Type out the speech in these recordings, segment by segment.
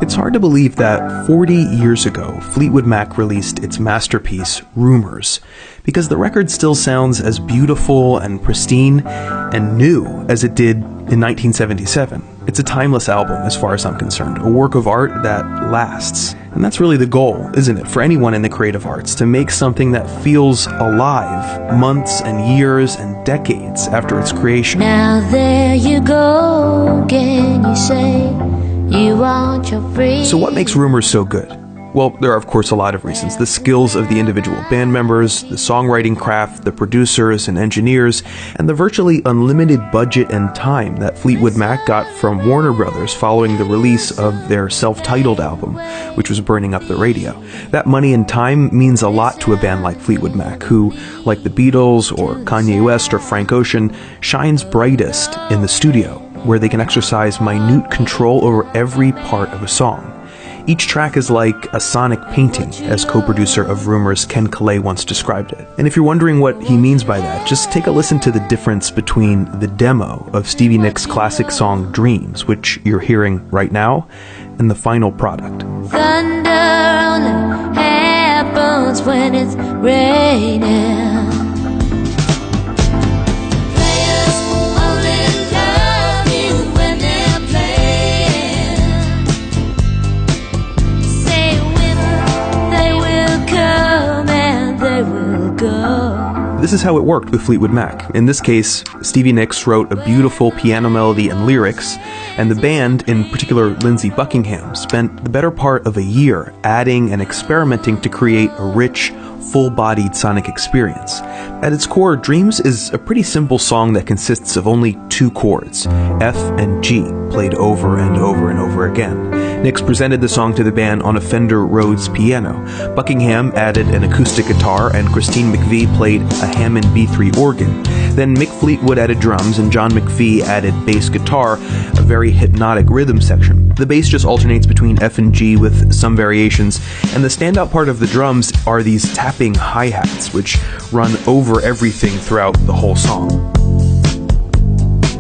It's hard to believe that 40 years ago, Fleetwood Mac released its masterpiece, Rumours, because the record still sounds as beautiful and pristine and new as it did in 1977. It's a timeless album as far as I'm concerned, a work of art that lasts. And that's really the goal, isn't it, for anyone in the creative arts, to make something that feels alive months and years and decades after its creation. Now there you go again, you say you want your free. So what makes Rumours so good? Well, there are of course a lot of reasons. The skills of the individual band members, the songwriting craft, the producers and engineers, and the virtually unlimited budget and time that Fleetwood Mac got from Warner Brothers following the release of their self-titled album, which was burning up the radio. That money and time means a lot to a band like Fleetwood Mac, who, like the Beatles or Kanye West or Frank Ocean, shines brightest in the studio, where they can exercise minute control over every part of a song. Each track is like a sonic painting, as co-producer of Rumours Ken Calais once described it. And if you're wondering what he means by that, just take a listen to the difference between the demo of Stevie Nicks' classic song Dreams, which you're hearing right now, and the final product. Thunder only happens when it's raining. This is how it worked with Fleetwood Mac. In this case, Stevie Nicks wrote a beautiful piano melody and lyrics, and the band, in particular Lindsey Buckingham, spent the better part of a year adding and experimenting to create a rich, full-bodied sonic experience. At its core, Dreams is a pretty simple song that consists of only two chords, F and G, played over and over and over again. Nicks presented the song to the band on a Fender Rhodes piano. Buckingham added an acoustic guitar, and Christine McVie played a Hammond B3 organ. Then Mick Fleetwood added drums, and John McVie added bass guitar, a very hypnotic rhythm section. The bass just alternates between F and G with some variations, and the standout part of the drums are these tapping hi-hats, which run over everything throughout the whole song.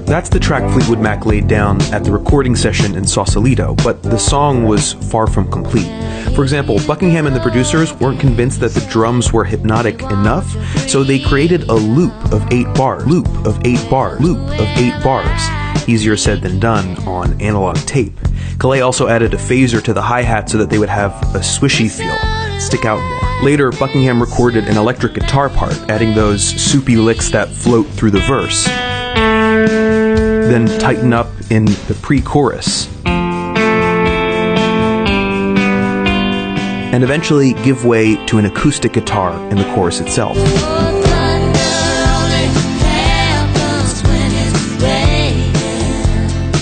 That's the track Fleetwood Mac laid down at the recording session in Sausalito, but the song was far from complete. For example, Buckingham and the producers weren't convinced that the drums were hypnotic enough, so they created a loop of 8 bars, loop of 8 bars, loop of 8 bars. Easier said than done on analog tape. Calais also added a phaser to the hi-hat so that they would have a swishy feel, stick out more. Later, Buckingham recorded an electric guitar part, adding those soupy licks that float through the verse. Then tighten up in the pre-chorus, and eventually give way to an acoustic guitar in the chorus itself.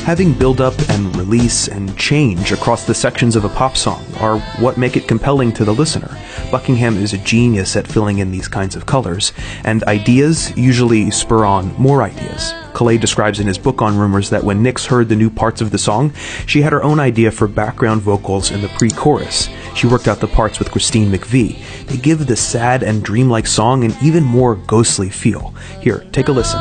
Having build-up and release and change across the sections of a pop song are what make it compelling to the listener. Buckingham is a genius at filling in these kinds of colors, and ideas usually spur on more ideas. Calais describes in his book on Rumours that when Nicks heard the new parts of the song, she had her own idea for background vocals in the pre-chorus. She worked out the parts with Christine McVie. They give the sad and dreamlike song an even more ghostly feel. Here, take a listen.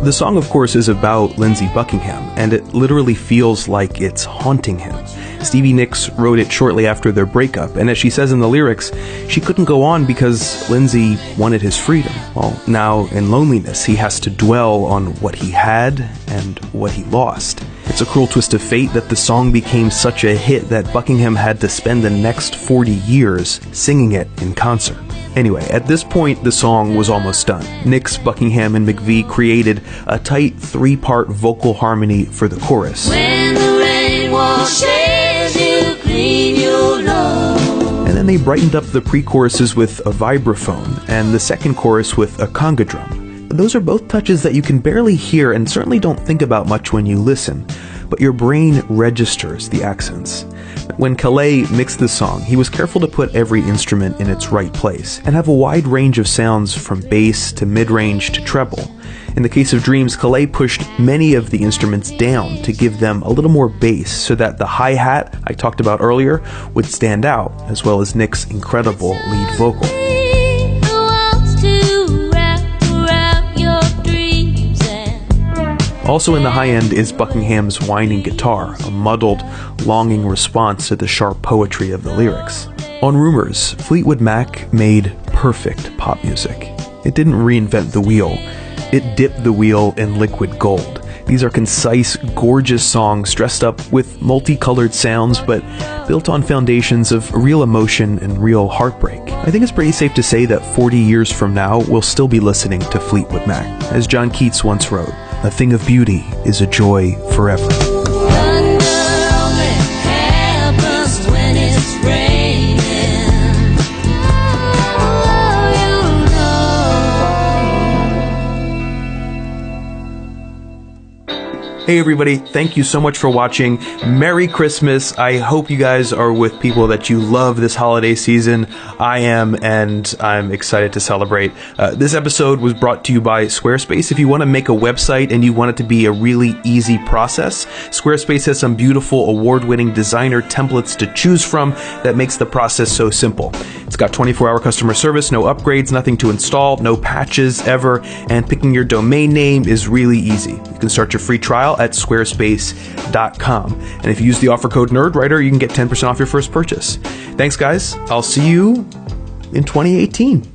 The song, of course, is about Lindsey Buckingham, and it literally feels like it's haunting him. Stevie Nicks wrote it shortly after their breakup, and as she says in the lyrics, she couldn't go on because Lindsey wanted his freedom. Well, now in loneliness, he has to dwell on what he had and what he lost. It's a cruel twist of fate that the song became such a hit that Buckingham had to spend the next 40 years singing it in concert. Anyway, at this point, the song was almost done. Nicks, Buckingham, and McVie created a tight 3-part vocal harmony for the chorus. When the rain washes you clean, you'll know. And then they brightened up the pre-choruses with a vibraphone, and the second chorus with a conga drum. Those are both touches that you can barely hear and certainly don't think about much when you listen, but your brain registers the accents. When Calais mixed the song, he was careful to put every instrument in its right place and have a wide range of sounds from bass to mid-range to treble. In the case of Dreams, Calais pushed many of the instruments down to give them a little more bass so that the hi-hat I talked about earlier would stand out, as well as Nick's incredible lead vocal. Also in the high end is Buckingham's whining guitar, a muddled, longing response to the sharp poetry of the lyrics. On Rumours, Fleetwood Mac made perfect pop music. It didn't reinvent the wheel. It dipped the wheel in liquid gold. These are concise, gorgeous songs dressed up with multicolored sounds, but built on foundations of real emotion and real heartbreak. I think it's pretty safe to say that 40 years from now, we'll still be listening to Fleetwood Mac. As John Keats once wrote, "A thing of beauty is a joy forever." Hey everybody, thank you so much for watching. Merry Christmas. I hope you guys are with people that you love this holiday season. I am, and I'm excited to celebrate. This episode was brought to you by Squarespace. If you want to make a website and you want it to be a really easy process, Squarespace has some beautiful award-winning designer templates to choose from that makes the process so simple. It's got 24-hour customer service, no upgrades, nothing to install, no patches ever, and picking your domain name is really easy. You can start your free trial at squarespace.com. And if you use the offer code NERDWRITER, you can get 10% off your first purchase. Thanks, guys. I'll see you in 2018.